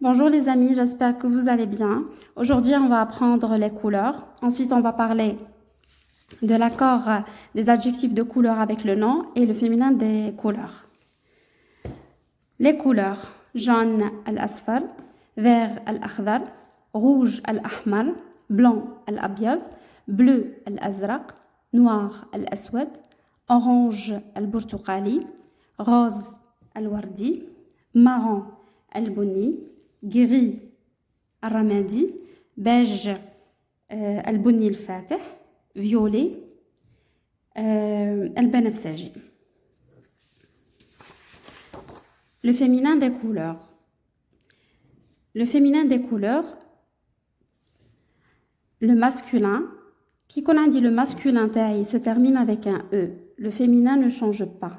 Bonjour les amis, j'espère que vous allez bien. Aujourd'hui, on va apprendre les couleurs. Ensuite, on va parler de l'accord des adjectifs de couleur avec le nom et le féminin des couleurs. Les couleurs: jaune al-asfar, vert al-akhdar, rouge al-ahmar, blanc al-abyad, bleu al-azraq, noir al-aswad, orange al-burtuqali, rose al-wardi, marron al-buni, gris al-ramadi, beige al-buni al-fatih, violet al-banafsaji. Le féminin des couleurs. Le féminin des couleurs, le masculin, qui qu'on a dit le masculin il se termine avec un E. Le féminin ne change pas.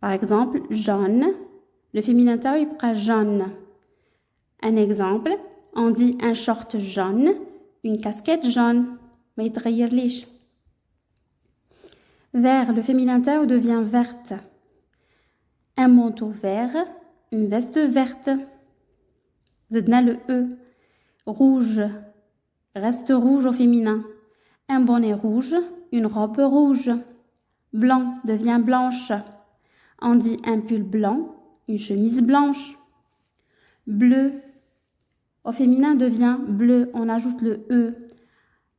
Par exemple, jaune, le féminin il sera jaune. Un exemple, on dit un short jaune, une casquette jaune. Mais il vert, le féminin devient verte. Un manteau vert, une veste verte. Zedna le E. Rouge, reste rouge au féminin. Un bonnet rouge, une robe rouge. Blanc devient blanche. On dit un pull blanc, une chemise blanche. Bleu, au féminin devient bleu, on ajoute le E.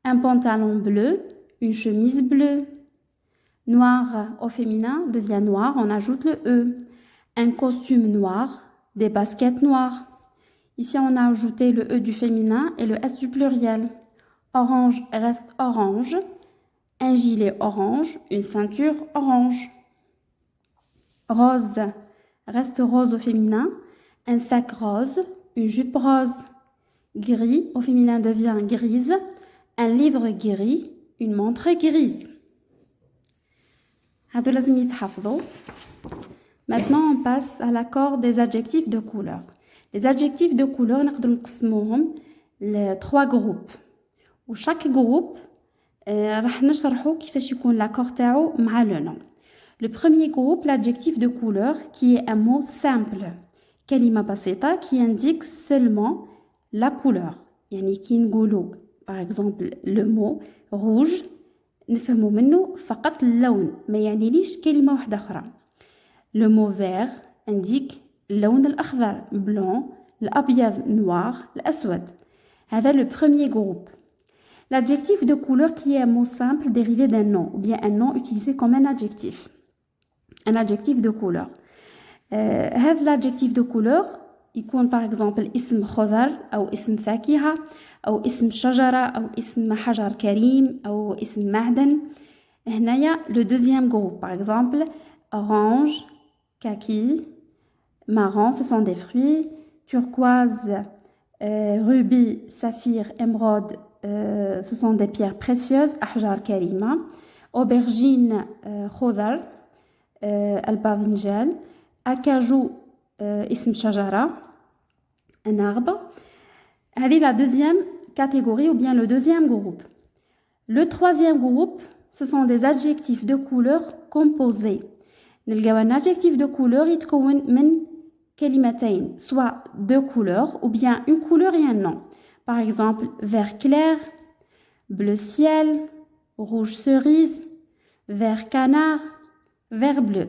Un pantalon bleu, une chemise bleue. Noir au féminin devient noir, on ajoute le E. Un costume noir, des baskets noires. Ici, on a ajouté le E du féminin et le S du pluriel. Orange reste orange. Un gilet orange, une ceinture orange. Rose reste rose au féminin. Un sac rose, une jupe rose. Gris au féminin devient grise. Un livre gris, une montre grise. Maintenant, on passe à l'accord des adjectifs de couleur. Les adjectifs de couleur, nous les trois groupes. Ou chaque groupe, راح نشرحوا كيفاش يكون l'accord تاعو مع le nom. Le premier groupe, l'adjectif de couleur, qui est un mot simple. كلمة بسيطة qui indique seulement la couleur. يعني كي نقولوا par exemple le mot rouge نفهموا منه فقط اللون ما يعني ليش كلمة واحدة أخرى. Le mot vert indique اللون الأخضر blanc, الأبيض noir, الأسود. هذا le premier groupe. L'adjectif de couleur qui est un mot simple dérivé d'un nom ou bien un nom utilisé comme un adjectif. Un adjectif de couleur. هذا l'adjectif de couleur يكون par exemple اسم خضر أو اسم فاكهة أو اسم شجرة أو اسم حجر كريم أو اسم معدن. هنايا le deuxième groupe par exemple orange, kaki, marron, ce sont des fruits, turquoise, rubis, saphir, émeraude, ce sont des pierres précieuses, أحجار كريمة. aubergine, خضر, الباذنجان. acajou, اسم شجرة, un arbre. هذه la deuxième catégorie ou bien le deuxième groupe. Le troisième groupe, ce sont des adjectifs de couleur composés. نلقاو un adjectif de couleur يتكون من كلمتين, soit deux couleurs ou bien une couleur et un nom. Par exemple, vert clair, bleu ciel, rouge cerise, vert canard, vert bleu.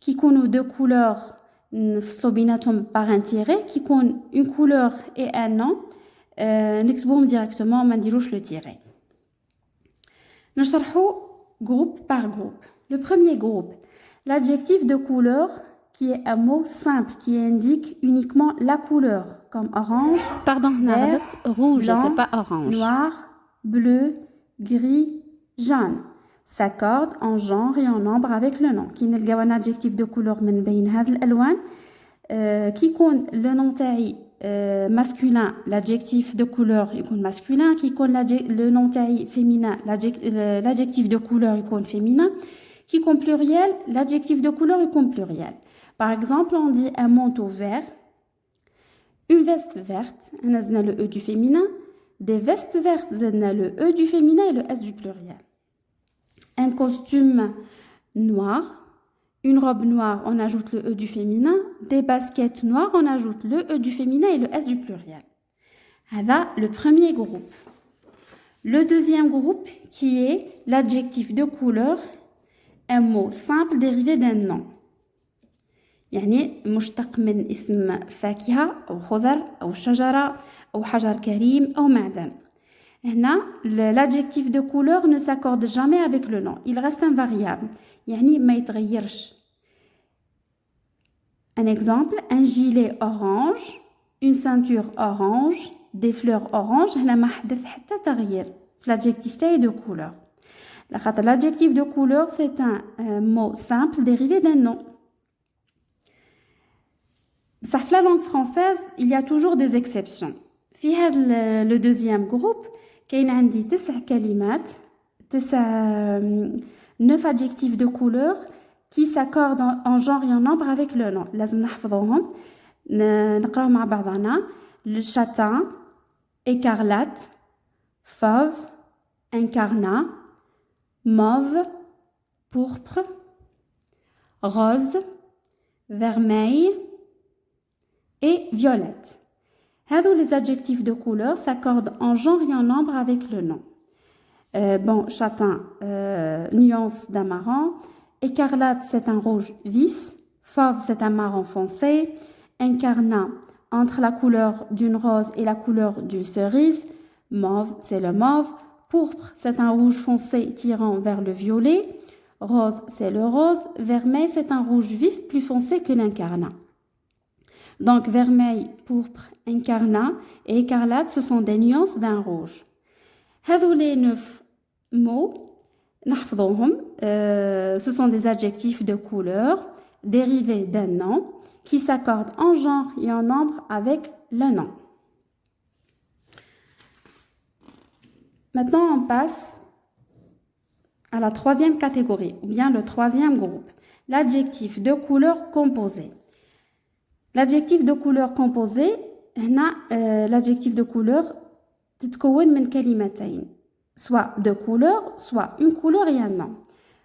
Qui كونوا deux couleurs نفصلوا بيناتهم par un tiret, qui كون une couleur et un nom, نكتبوهم directement ما نديروش le tiret. نشرحوا groupe par groupe. Le premier groupe, l'adjectif de couleur qui est un mot simple qui indique uniquement la couleur comme orange, vert, rouge, blanc, c'est pas orange. noir, bleu, gris, jaune. S'accorde en genre et en nombre avec le nom. Qui نلقاو un adjectif de couleur من بين هذه الألوان qui يكون le nom تاعي masculin, l'adjectif de couleur يكون masculin, qui يكون le nom تاعي féminin, l'adjectif de couleur يكون féminin, qui يكون pluriel, l'adjectif de couleur يكون pluriel. Par exemple, on dit un manteau vert, une veste verte, on a le E du féminin, des vestes vertes, on a le E du féminin et le S du pluriel. Un costume noir, une robe noire, on ajoute le E du féminin. Des baskets noires, on ajoute le E du féminin et le S du pluriel. Voilà le premier groupe. Le deuxième groupe qui est l'adjectif de couleur, un mot simple dérivé d'un nom. يعني مشتق من اسم فاكهة أو خضر أو شجرة أو حجر كريم أو معدن. هنا l'adjectif de couleur ne s'accorde jamais avec le nom. Il reste invariable. يعني ما يتغيرش. Un exemple, un gilet orange, une ceinture orange, des fleurs orange. هنا ما حدث حتى تغيير في l'adjectif تاعي de couleur. L'adjectif de couleur, c'est un mot simple dérivé d'un nom. Dans la langue française, il y a toujours des exceptions. في هذا le deuxième groupe, كاين عندي 9 كلمات 9 adjectifs de couleur qui s'accordent en genre et en nombre avec le nom. لازم نحفظوهم نقراو مع بعضنا. Le châtain, écarlate, fauve, incarnat, mauve, pourpre, rose, vermeil et violette. Les adjectifs de couleur s'accordent en genre et en nombre avec le nom. Bon, châtain, nuance d'un marron. Écarlate, c'est un rouge vif. Fauve, c'est un marron foncé. Incarnat, entre la couleur d'une rose et la couleur d'une cerise. Mauve, c'est le mauve. Pourpre, c'est un rouge foncé tirant vers le violet. Rose, c'est le rose. Vermeil, c'est un rouge vif plus foncé que l'incarnat. Donc, vermeil, pourpre, incarnat et écarlate, ce sont des nuances d'un rouge. Les 9 mots, ce sont des adjectifs de couleur dérivés d'un nom qui s'accordent en genre et en nombre avec le nom. Maintenant, on passe à la troisième catégorie, ou bien le troisième groupe, l'adjectif de couleur composé. L'adjectif de couleur composé, l'adjectif de couleur تتكون من كلمتين, soit de couleur, soit une couleur et un nom.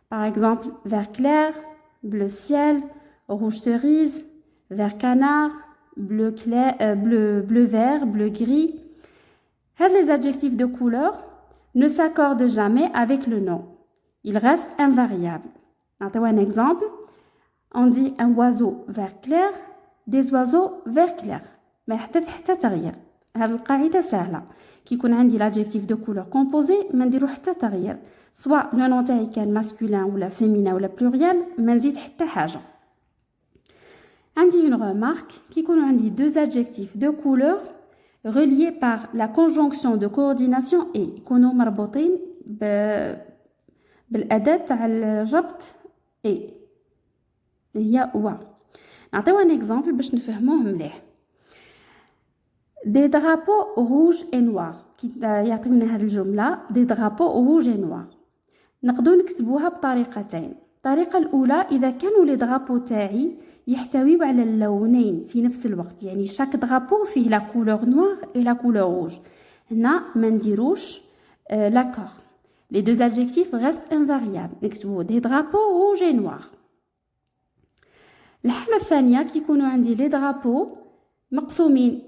Par exemple, vert clair, bleu ciel, rouge cerise, vert canard, bleu clair, bleu vert, bleu gris. Les adjectifs de couleur ne s'accordent jamais avec le nom. Ils restent invariables. Un exemple, on dit un oiseau vert clair, des oiseaux vert clair. ما يحدث حتى تغيير. هذه القاعدة سهلة. كي يكون عندي l'adjectif de couleur composé ما نديرو حتى تغيير. Soit le nom تاعي كان masculin ولا féminin ولا pluriel ما نزيد حتى حاجة. عندي une remarque كي يكونوا عندي deux adjectifs de couleur reliés par la conjonction de coordination et يكونوا مربوطين بالأداة تاع الربط et هي و. نعطيو un exemple باش نفهموه مليح. Des drapeaux rouges et noirs. كي يعطيونا هذه الجملة des drapeaux rouges et noirs. نقدو نكتبوها بطريقتين. الطريقة الأولى إذا كانوا لي درابو تاعي يحتويوا على اللونين في نفس الوقت. يعني شاك درابو فيه لا كولور نوار et la couleur rouge. هنا ما نديروش l'accord. Les deux adjectifs restent invariables. نكتبو des drapeaux rouges et noirs. الحالة الثانية كي يكونوا عندي لي درابو مقسومين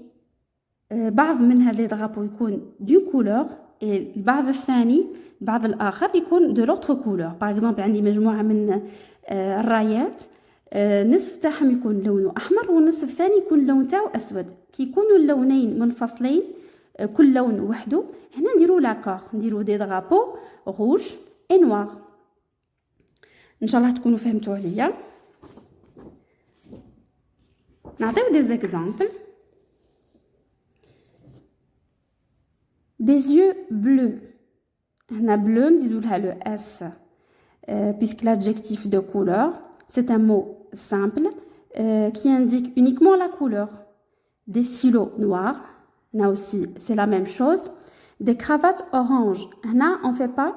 بعض من هذه درابو يكون دو كولور البعض الثاني البعض الآخر يكون دو لوتر كولور. باغ اكزومبل عندي مجموعة من الرايات نصف تاعهم يكون لونه أحمر والنصف الثاني يكون لون تاعو أسود. كي يكونوا اللونين منفصلين كل لون وحده هنا نديرو لاكور نديرو دي درابو روج اي نوار. ان شاء الله تكونوا فهمتوا عليا. نعطيو des exemples. Des yeux bleus. هنا bleu نزيدو لها le s puisque l'adjectif de couleur c'est un mot simple qui indique uniquement la couleur. Des stylos noirs. Là aussi c'est la même chose. Des cravates orange. Là on fait pas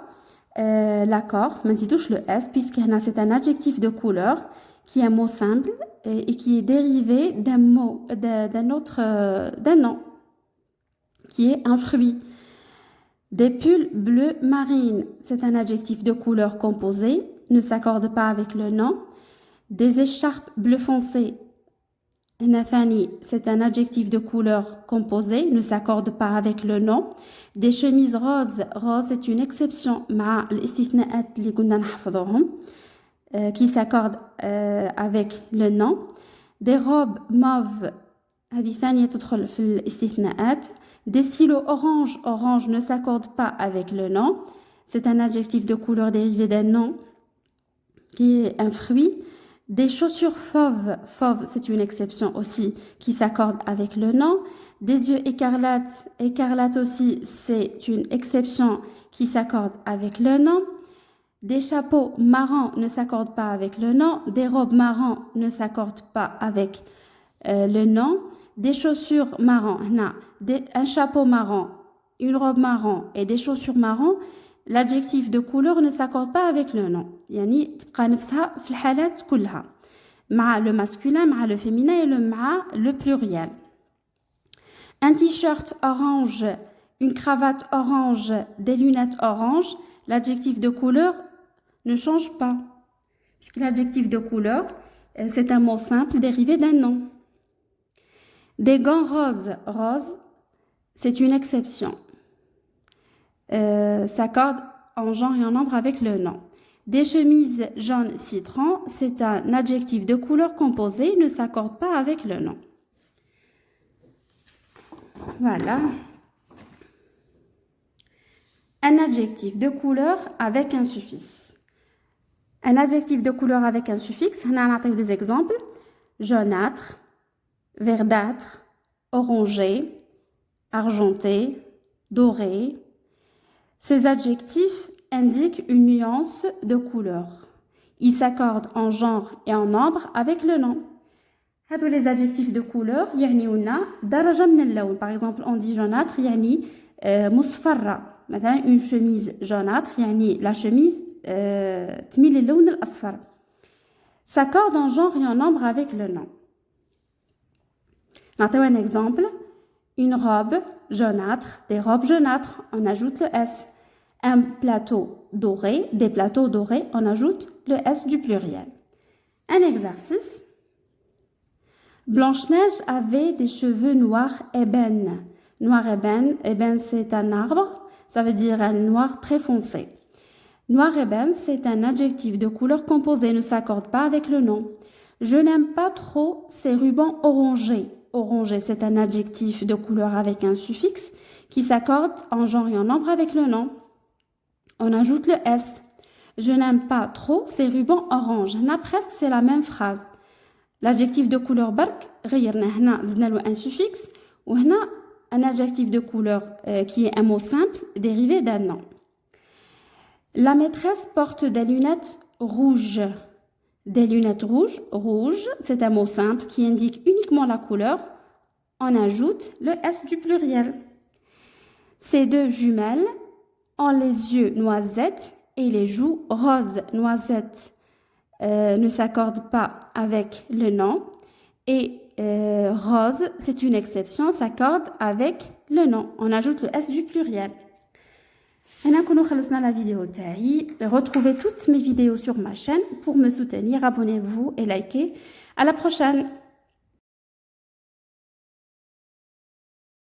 l'accord ما نزيدوش le s puisque هنا c'est un adjectif de couleur qui est un mot simple et qui est dérivé d'un mot d'un nom qui est un fruit. Des pulls bleu marine, c'est un adjectif de couleur composé, ne s'accorde pas avec le nom. Des écharpes bleu foncé. Nafani, c'est un adjectif de couleur composé, ne s'accorde pas avec le nom. Des chemises roses. Rose, c'est une exception مع الاستثناءات اللي قلنا نحفظوهم qui s'accorde avec le nom. Des robes mauves. هذه ثانية تدخل في الاستثناءات. Des stylos orange. Orange ne s'accorde pas avec le nom. C'est un adjectif de couleur dérivé d'un nom qui est un fruit. Des chaussures fauves. Fauve, c'est une exception aussi qui s'accorde avec le nom. Des yeux écarlates. Écarlate aussi, c'est une exception qui s'accorde avec le nom. Des chapeaux marrons ne s'accordent pas avec le nom. Des robes marrons ne s'accordent pas avec le nom. Des chaussures marrons. Un chapeau marron, une robe marron et des chaussures marron. L'adjectif de couleur ne s'accorde pas avec le nom. يعني تبقى نفسها في الحالات كلها مع le masculin, مع le féminin et مع le pluriel. Un t-shirt orange, une cravate orange, des lunettes orange, l'adjectif de couleur ne change pas. Puisque l'adjectif de couleur, c'est un mot simple dérivé d'un nom. Des gants roses. Rose, c'est une exception. S'accorde en genre et en nombre avec le nom. Des chemises jaune citron, c'est un adjectif de couleur composé, ne s'accorde pas avec le nom. Voilà. Un adjectif de couleur avec un suffixe. Un adjectif de couleur avec un suffixe, on a des exemples. Jaunâtre, verdâtre, orangé, argenté, doré. Ces adjectifs indiquent une nuance de couleur. Ils s'accordent en genre et en nombre avec le nom. هادو les adjectifs de couleur يعنيونا درجة من اللون. Par exemple, on dit jaunâtre يعني مصفرة. مثلا une chemise jaunâtre يعني la chemise تميل للون الأصفر. S'accorde en genre et en nombre avec le nom. نعطيو un exemple. Une robe jaunâtre, des robes jaunâtres, on ajoute le S. Un plateau doré, des plateaux dorés, on ajoute le S du pluriel. Un exercice. Blanche-Neige avait des cheveux noirs ébène. Noir ébène, ébène c'est un arbre, ça veut dire un noir très foncé. Noir ébène, c'est un adjectif de couleur composé, ne s'accorde pas avec le nom. Je n'aime pas trop ces rubans orangés. Orangé, c'est un adjectif de couleur avec un suffixe qui s'accorde en genre et en nombre avec le nom. On ajoute le S. Je n'aime pas trop ces rubans orange. Là, presque, c'est la même phrase. L'adjectif de couleur bark, un suffixe, ou un adjectif de couleur qui est un mot simple dérivé d'un nom. La maîtresse porte des lunettes rouges. Des lunettes rouges. Rouge, c'est un mot simple qui indique uniquement la couleur. On ajoute le S du pluriel. Ces deux jumelles ont les yeux noisettes et les joues roses. Noisette ne s'accorde pas avec le nom. Et rose, c'est une exception, s'accorde avec le nom. On ajoute le S du pluriel. Maintenant, خلصنا la vidéo تاعي. Retrouvez toutes mes vidéos sur ma chaîne. Pour me soutenir, abonnez-vous et likez. À la prochaine.